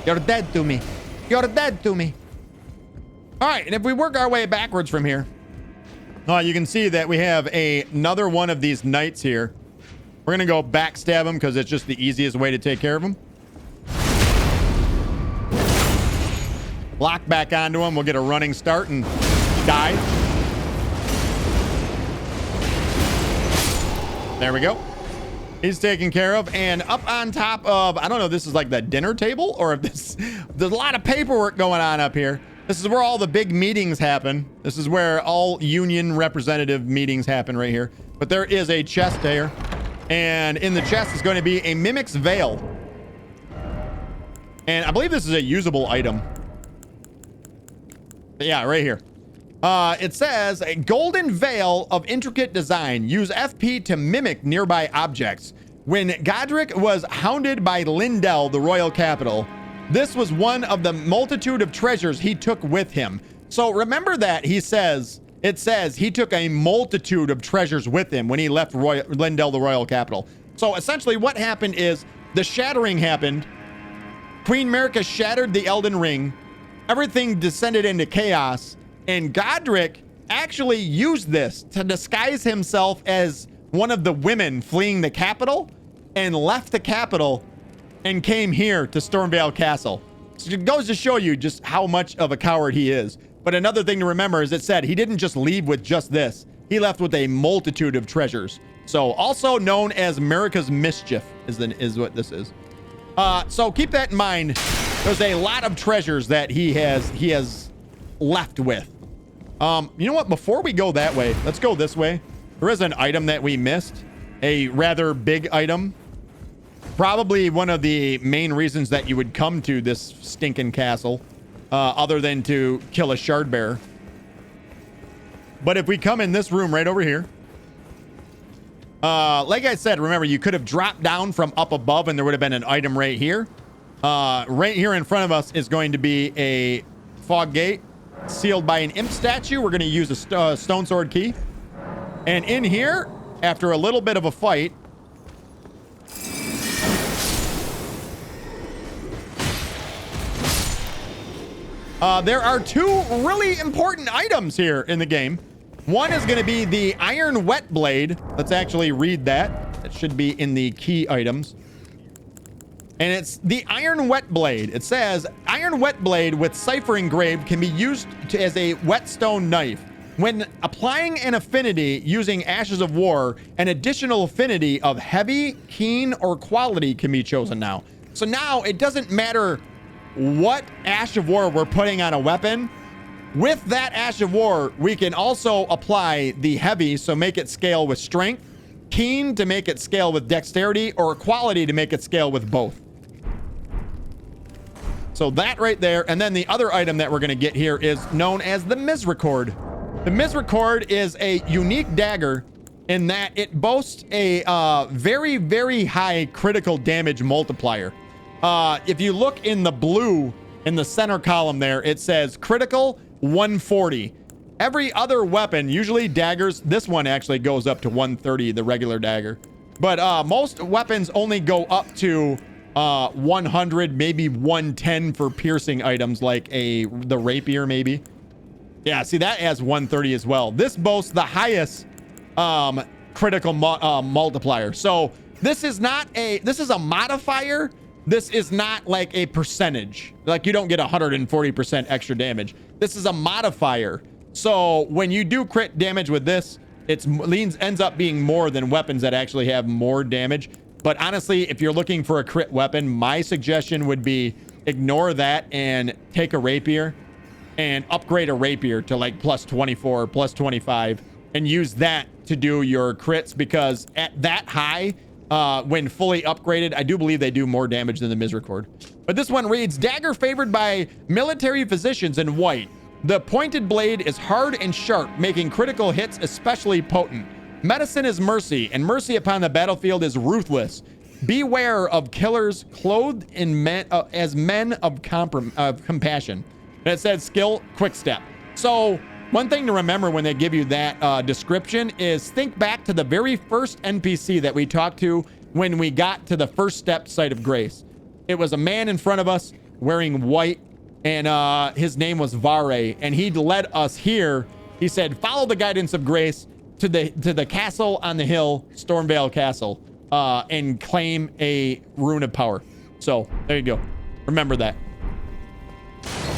You're dead to me. You're dead to me. All right, and if we work our way backwards from here, you can see that we have another one of these knights here. We're going to go backstab him because it's just the easiest way to take care of him. Lock back onto him. We'll get a running start and die. There we go. He's taken care of. And up on top of, I don't know if this is like the dinner table or if this, there's a lot of paperwork going on up here. This is where all the big meetings happen. This is where all union representative meetings happen right here. But there is a chest there. And in the chest is going to be a Mimic's Veil. And I believe this is a usable item. Yeah, right here. It says a golden veil of intricate design. Use FP to mimic nearby objects. When Godric was hounded by Lindell, the royal capital, this was one of the multitude of treasures he took with him. So remember that it says he took a multitude of treasures with him when he left Lindell, the royal capital. So essentially what happened is the Shattering happened. Queen Marika shattered the Elden Ring. Everything descended into chaos. And Godric actually used this to disguise himself as one of the women fleeing the capital and left the capital and came here to Stormvale Castle. So it goes to show you just how much of a coward he is. But another thing to remember is it said he didn't just leave with just this. He left with a multitude of treasures. So also known as Marika's Mischief is what this is. So keep that in mind. There's a lot of treasures that he has left with. You know what? Before we go that way, let's go this way. There is an item that we missed, a rather big item. Probably one of the main reasons that you would come to this stinking castle, other than to kill a shard bearer. But if we come in this room right over here, like I said, remember, you could have dropped down from up above and there would have been an item right here. Right here in front of us is going to be a fog gate sealed by an imp statue. We're going to use a stone sword key. And in here, after a little bit of a fight, there are two really important items here in the game. One is going to be the Iron Wet Blade. Let's actually read that. That should be in the key items. And it's the Iron Wet Blade. It says, Iron Wet Blade with cipher engraved can be used as a whetstone knife. When applying an affinity using Ashes of War, an additional affinity of heavy, keen, or quality can be chosen now. So now it doesn't matter what Ash of War we're putting on a weapon. With that Ash of War, we can also apply the heavy, so make it scale with strength, keen to make it scale with dexterity, or quality to make it scale with both. So that right there. And then the other item that we're going to get here is known as the Misericord. The Misericord is a unique dagger in that it boasts a very, very high critical damage multiplier. If you look in the blue in the center column there, it says critical 140. Every other weapon, usually daggers, this one actually goes up to 130, the regular dagger. But most weapons only go up to 100, maybe 110 for piercing items like the rapier maybe. Yeah, see, that has 130 as well. This boasts the highest critical multiplier. So this is a modifier. This is not like a percentage. Like you don't get 140% extra damage. This is a modifier. So when you do crit damage with this, it ends up being more than weapons that actually have more damage. But honestly, if you're looking for a crit weapon, my suggestion would be ignore that and take a rapier and upgrade a rapier to like plus 24, plus 25, and use that to do your crits, because at that high, when fully upgraded, I do believe they do more damage than the Misericord. But this one reads, dagger favored by military physicians in white. The pointed blade is hard and sharp, making critical hits especially potent. Medicine is mercy, and mercy upon the battlefield is ruthless. Beware of killers clothed in as men of compassion. And it says skill, quick step. So one thing to remember when they give you that description is think back to the very first NPC that we talked to when we got to the first step site of grace. It was a man in front of us. wearing white, and his name was Vare, and he led us here. He said, follow the guidance of grace to the castle on the hill, Stormvale Castle, and claim a rune of power. So there you go. Remember that.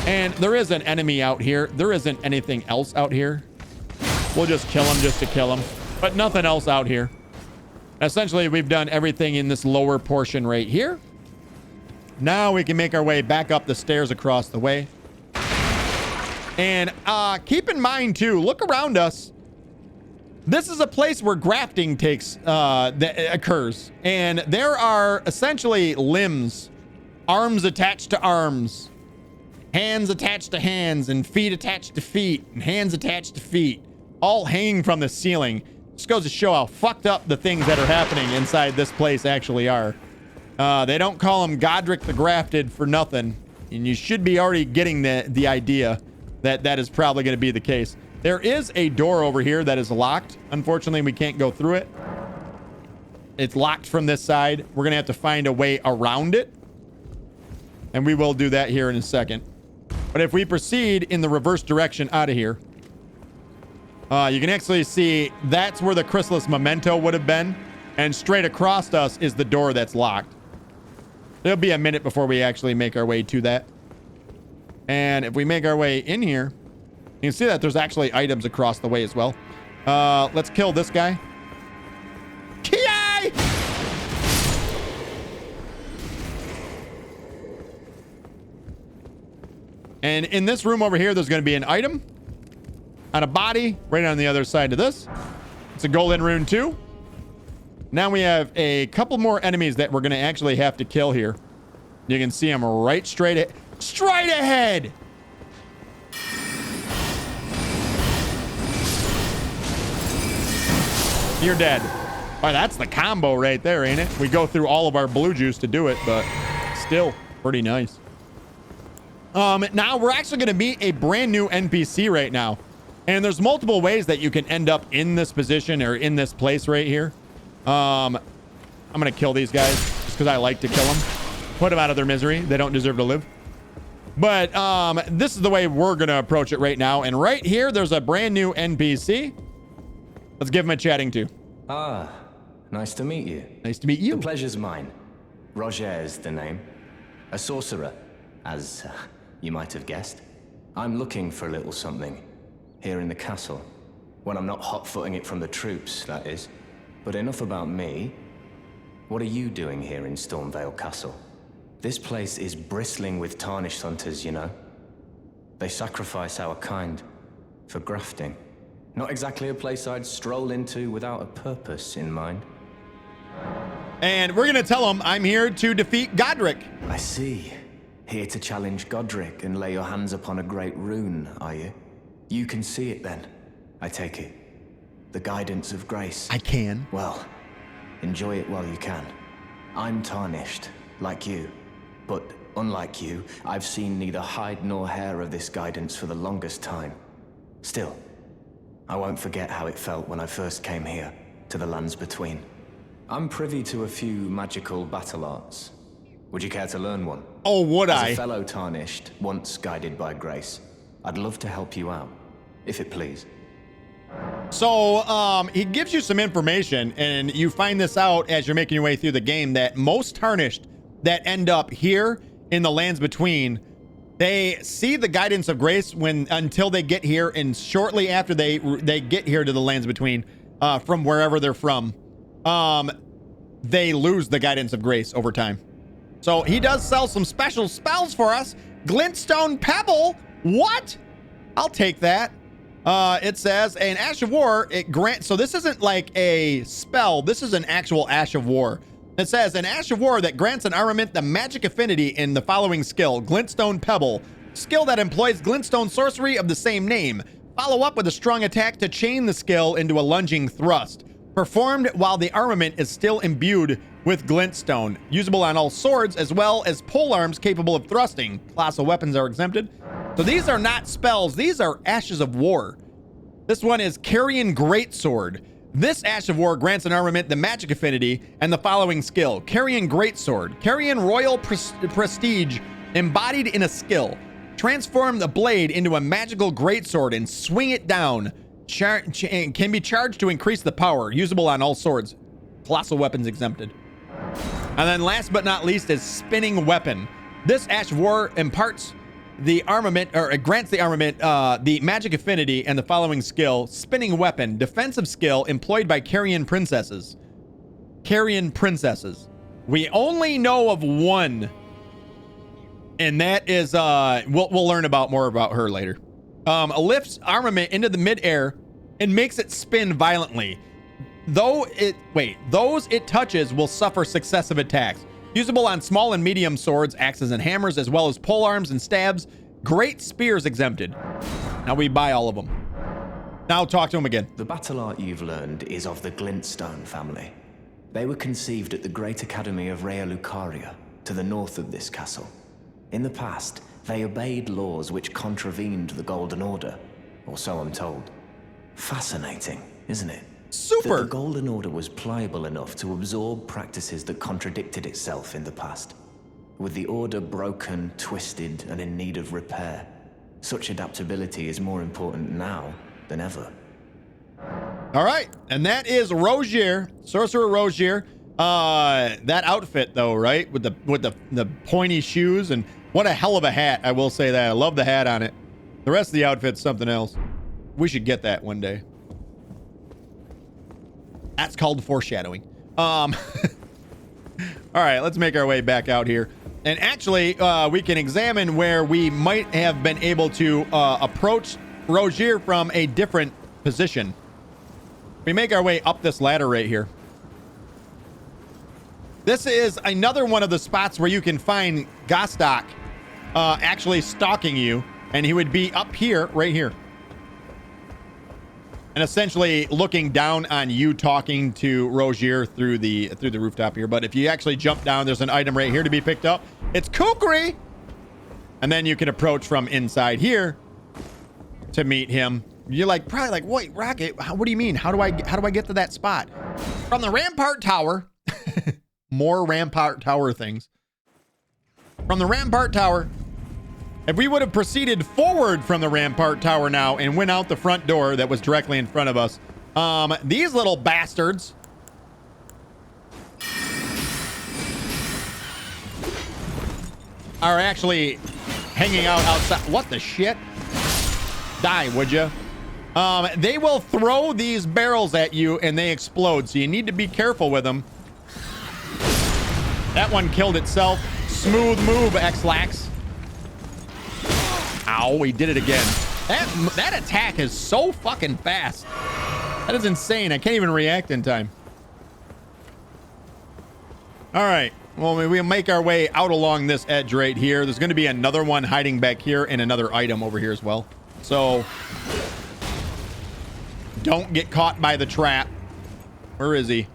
And there is an enemy out here. There isn't anything else out here. We'll just kill him just to kill him, but nothing else out here. Essentially, we've done everything in this lower portion right here. Now we can make our way back up the stairs across the way. And keep in mind too, look around us. This is a place where grafting occurs. And there are essentially limbs, arms attached to arms, hands attached to hands, and feet attached to feet, and hands attached to feet, all hanging from the ceiling. Just goes to show how fucked up the things that are happening inside this place actually are. They don't call him Godric the Grafted for nothing. And you should be already getting the idea that that is probably going to be the case. There is a door over here that is locked. Unfortunately, we can't go through it. It's locked from this side. We're going to have to find a way around it. And we will do that here in a second. But if we proceed in the reverse direction out of here, you can actually see that's where the chrysalis memento would have been. And straight across us is the door that's locked. There'll be a minute before we actually make our way to that. And if we make our way in here, you can see that there's actually items across the way as well. Let's kill this guy. Ki! And in this room over here, there's going to be an item on a body right on the other side of this. It's a golden rune too. Now we have a couple more enemies that we're going to actually have to kill here. You can see them right straight ahead. You're dead. Oh, that's the combo right there, ain't it? We go through all of our blue juice to do it, but still pretty nice. Now we're actually going to meet a brand new NPC right now. And there's multiple ways that you can end up in this position or in this place right here. I'm going to kill these guys just because I like to kill them. Put them out of their misery. They don't deserve to live. But this is the way we're going to approach it right now. And right here, there's a brand new NPC. Let's give him a chatting to. Ah, nice to meet you. Nice to meet you. The pleasure's mine. Roger is the name. A sorcerer, as you might have guessed. I'm looking for a little something here in the castle. When I'm not hot-footing it from the troops, that is. But enough about me. What are you doing here in Stormvale Castle? This place is bristling with Tarnished hunters, you know. They sacrifice our kind for grafting. Not exactly a place I'd stroll into without a purpose in mind. And we're going to tell them I'm here to defeat Godric. I see. Here to challenge Godric and lay your hands upon a great rune, are you? You can see it then, I take it. The guidance of grace. I can. Well, enjoy it while you can. I'm tarnished, like you. But unlike you, I've seen neither hide nor hair of this guidance for the longest time. Still, I won't forget how it felt when I first came here, to the lands between. I'm privy to a few magical battle arts. Would you care to learn one? Oh, would I? As a fellow tarnished, once guided by grace, I'd love to help you out, if it please. So, he gives you some information, and you find this out as you're making your way through the game, that most Tarnished that end up here in the lands between, they see the guidance of grace until they get here, and shortly after they get here to the lands between, from wherever they're from, they lose the guidance of grace over time. So he does sell some special spells for us. Glintstone Pebble. What? I'll take that. It says an Ash of War. It grants. So this isn't like a spell. This is an actual Ash of War. It says an Ash of War that grants an armament the magic affinity in the following skill: Glintstone Pebble, skill that employs glintstone sorcery of the same name. Follow up with a strong attack to chain the skill into a lunging thrust. Performed while the armament is still imbued with glintstone. Usable on all swords as well as polearms capable of thrusting. Colossal weapons are exempted. So these are not spells. These are Ashes of War. This one is Carrion Greatsword. This Ash of War grants an armament the magic affinity and the following skill: Carrion Greatsword. Carrion Royal Prestige Embodied in a skill. Transform the blade into a magical greatsword and swing it down. Can be charged to increase the power. Usable on all swords. Colossal weapons exempted. And then last but not least is spinning weapon. This Ash of War imparts the armament, or it grants the armament the magic affinity and the following skill. Spinning weapon. Defensive skill employed by Carrion princesses. Carrion princesses. We only know of one. And that is, we'll learn more about her later. Lifts armament into the midair and makes it spin violently. Those it touches will suffer successive attacks. Usable on small and medium swords, axes, and hammers, as well as polearms and stabs. Great spears exempted. Now we buy all of them. Now talk to him again. The battle art you've learned is of the Glintstone family. They were conceived at the Great Academy of Rea Lucaria, to the north of this castle. In the past, they obeyed laws which contravened the Golden Order, or so I'm told. Fascinating, isn't it? Super! That the Golden Order was pliable enough to absorb practices that contradicted itself in the past. With the Order broken, twisted, and in need of repair, such adaptability is more important now than ever. All right, and that is Rogier, Sorcerer Rogier. That outfit though, right? With the pointy shoes, and what a hell of a hat, I will say that. I love the hat on it. The rest of the outfit's something else. We should get that one day. That's called foreshadowing. All right, let's make our way back out here. And actually, we can examine where we might have been able to approach Rogier from a different position. We make our way up this ladder right here. This is another one of the spots where you can find Gostok actually stalking you, and he would be up here, right here. And essentially looking down on you talking to Rogier through the rooftop here. But if you actually jump down, there's an item right here to be picked up. It's Kukri! And then you can approach from inside here to meet him. You're like, probably like, wait, Rocket, what do you mean? How do I get to that spot? From the Rampart Tower. More Rampart Tower things. From the Rampart Tower. If we would have proceeded forward from the Rampart Tower now and went out the front door that was directly in front of us, these little bastards are actually hanging out outside. What the shit? Die, would you? They will throw these barrels at you and they explode, so you need to be careful with them. That one killed itself. Smooth move, X-Lax. Ow, he did it again. That attack is so fucking fast. That is insane. I can't even react in time. All right. Well, we'll make our way out along this edge right here. There's going to be another one hiding back here and another item over here as well. So don't get caught by the trap. Where is he?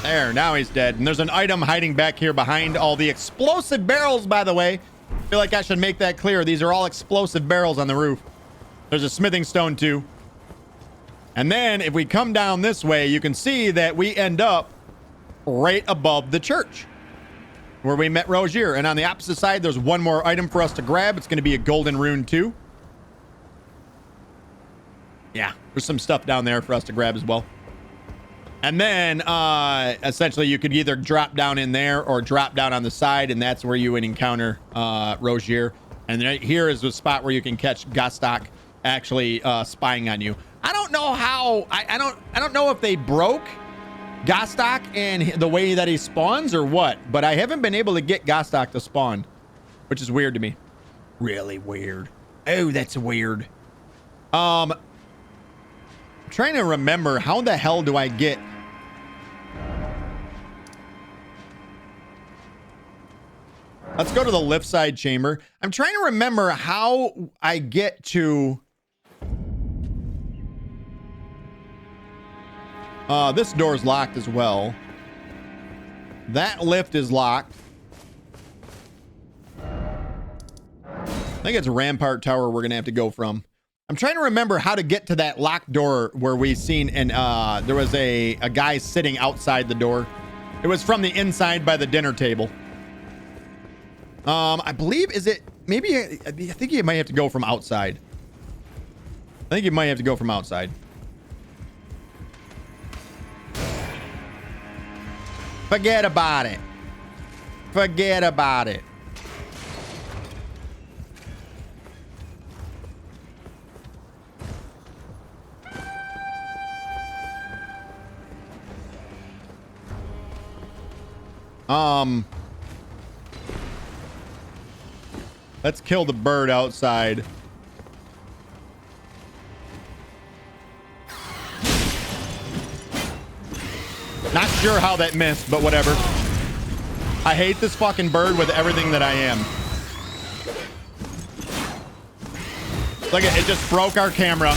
There, now he's dead. And there's an item hiding back here behind all the explosive barrels, by the way. I feel like I should make that clear. These are all explosive barrels on the roof. There's a smithing stone too. And then if we come down this way, you can see that we end up right above the church where we met Rogier. And on the opposite side, there's one more item for us to grab. It's going to be a golden rune too. Yeah, there's some stuff down there for us to grab as well. And then essentially you could either drop down in there or drop down on the side, and that's where you would encounter Rogier. And right here is the spot where you can catch Gostok actually spying on you. I don't know how. I don't know if they broke Gostok and the way that he spawns or what, but I haven't been able to get Gostok to spawn, which is weird to me. Really weird. Oh, that's weird. I'm trying to remember, how the hell do I get... Let's go to the left side chamber. I'm trying to remember how I get to... this door's locked as well. That lift is locked. think it's Rampart Tower we're gonna have to go from. I'm trying to remember how to get to that locked door where we seen, and there was a guy sitting outside the door. It was from the inside by the dinner table. I believe, is it, maybe, I think you might have to go from outside. I think you might have to go from outside. Forget about it. Forget about it. Let's kill the bird outside. Not sure how that missed, but whatever. I hate this fucking bird with everything that I am. Look at it, just broke our camera.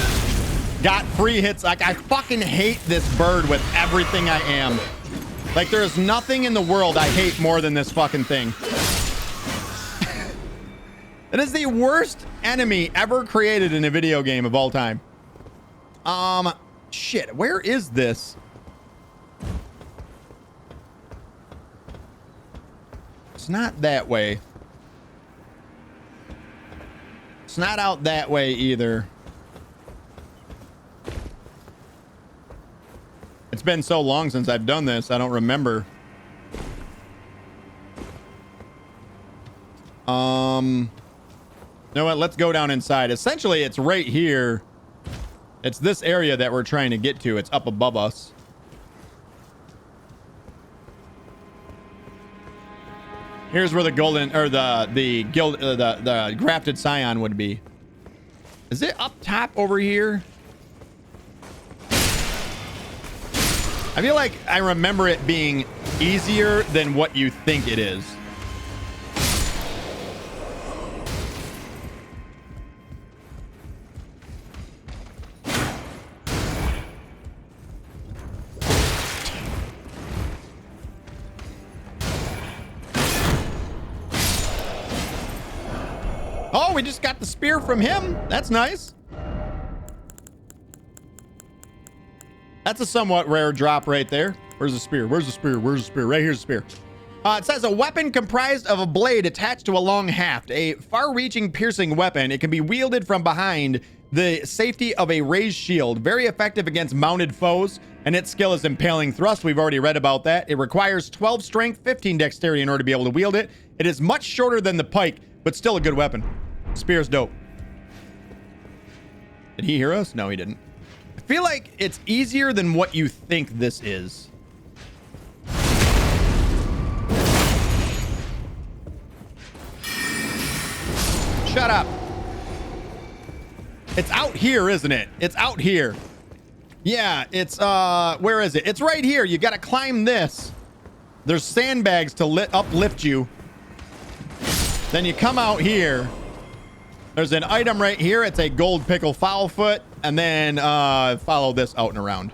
Got free hits. Like, I fucking hate this bird with everything I am. Like, there is nothing in the world I hate more than this fucking thing. It is the worst enemy ever created in a video game of all time. Shit, where is this? It's not that way. It's not out that way either. It's been so long since I've done this, I don't remember. You know what? Let's go down inside. Essentially, it's right here. It's this area that we're trying to get to. It's up above us. Here's where the golden, or the grafted scion would be. Is it up top over here? I feel like I remember it being easier than what you think it is. Oh, we just got the spear from him. That's nice. That's a somewhat rare drop right there. Where's the spear? Where's the spear? Where's the spear? Right here's the spear. It says a weapon comprised of a blade attached to a long haft, a far-reaching piercing weapon. It can be wielded from behind the safety of a raised shield. Very effective against mounted foes, and its skill is impaling thrust. We've already read about that. It requires 12 strength, 15 dexterity in order to be able to wield it. It is much shorter than the pike, but still a good weapon. Spear's dope. Did he hear us? No, he didn't. I feel like it's easier than what you think this is. Shut up. It's out here, isn't it? It's out here. Yeah, it's, where is it? It's right here. You gotta climb this. There's sandbags to uplift you. Then you come out here. There's an item right here. It's a gold pickle foul foot. And then follow this out and around.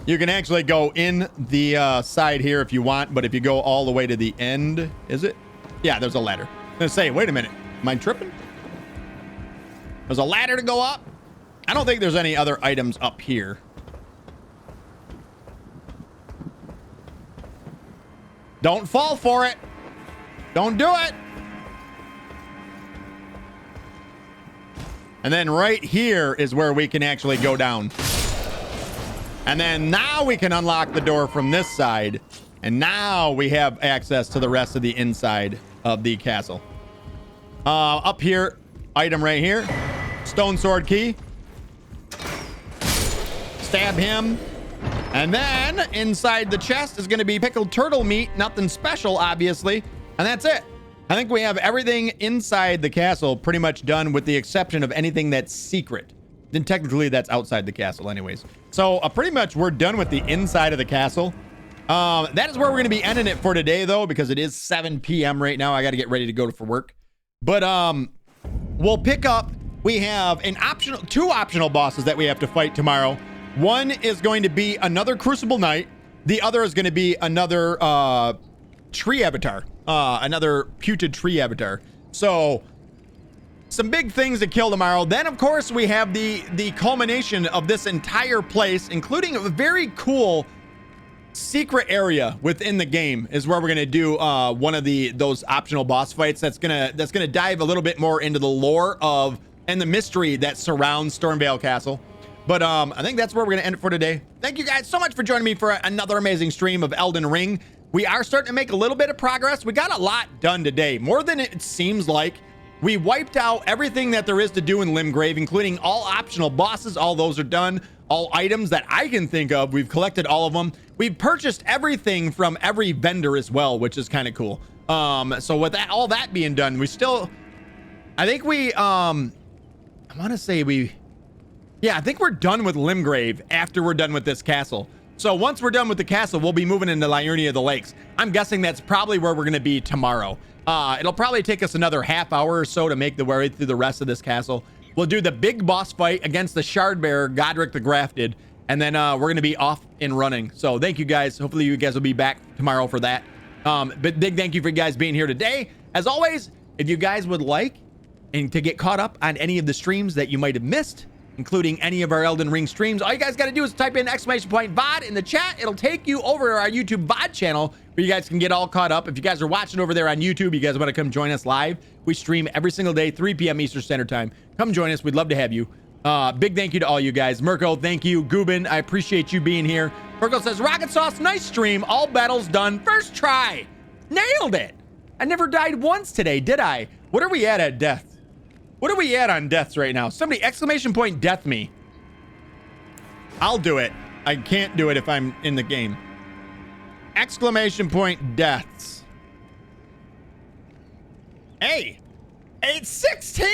You can actually go in the side here if you want. But if you go all the way to the end, is it? Yeah, there's a ladder. I'm gonna say, wait a minute. Am I tripping? There's a ladder to go up. I don't think there's any other items up here. Don't fall for it. Don't do it. And then right here is where we can actually go down. And then now we can unlock the door from this side. And now we have access to the rest of the inside of the castle. Up here, item right here. Stone sword key. Stab him. And then inside the chest is going to be pickled turtle meat. Nothing special, obviously. And that's it. I think we have everything inside the castle pretty much done with the exception of anything that's secret. Then technically that's outside the castle anyways. So pretty much we're done with the inside of the castle. That is where we're going to be ending it for today though, because it is 7 p.m. right now. I got to get ready to go for work. But we'll pick up. We have two optional bosses that we have to fight tomorrow. One is going to be another Crucible Knight. The other is going to be another tree avatar. Another putrid tree avatar. So some big things to kill tomorrow. Then, of course, we have the culmination of this entire place, including a very cool secret area within the game is where we're gonna do one of those optional boss fights. That's gonna dive a little bit more into the lore of and the mystery that surrounds Stormvale Castle. But I think that's where we're gonna end it for today. Thank you guys so much for joining me for another amazing stream of Elden Ring. We are starting to make a little bit of progress. We got a lot done today, more than it seems like. We wiped out everything that there is to do in Limgrave, including all optional bosses. All those are done. All items that I can think of, we've collected all of them. We've purchased everything from every vendor as well, which is kind of cool. So with that, all that being done, we still, I think we, I want to say I think we're done with Limgrave after we're done with this castle. So once we're done with the castle, we'll be moving into Liurnia of the Lakes. I'm guessing that's probably where we're going to be tomorrow. It'll probably take us another half hour or so to make the way through the rest of this castle. We'll do the big boss fight against the shard bearer, Godric the Grafted, and then we're going to be off and running. So thank you guys. Hopefully you guys will be back tomorrow for that. But big thank you for you guys being here today. As always, if you guys would like and to get caught up on any of the streams that you might have missed, including any of our Elden Ring streams, all you guys got to do is type in !VOD in the chat. It'll take you over to our YouTube VOD channel where you guys can get all caught up. If you guys are watching over there on YouTube, you guys want to come join us live. We stream every single day, 3 p.m. Eastern Standard Time. Come join us. We'd love to have you. Big thank you to all you guys. Mirko, thank you. Gubin, I appreciate you being here. Mirko says, Rockitsauce, nice stream. All battles done. First try. Nailed it. I never died once today, did I? What are we at death? What are we at on deaths right now? Somebody !death me. I'll do it. I can't do it if I'm in the game. !deaths. Hey, 816?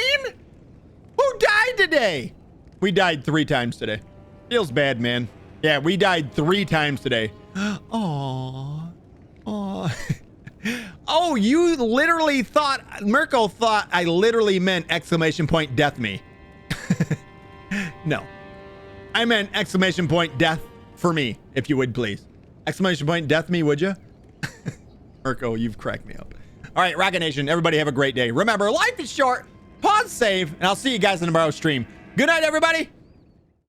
Who died today? We died 3 times today. Feels bad, man. Yeah, we died 3 times today. Aww. Aww. Oh, you literally thought, Mirko thought I literally meant !death me. No. I meant !death for me, if you would please. !death me, would you? Mirko, you've cracked me up. All right, Rocket Nation, everybody have a great day. Remember, life is short. Pause, save, and I'll see you guys in tomorrow's stream. Good night, everybody.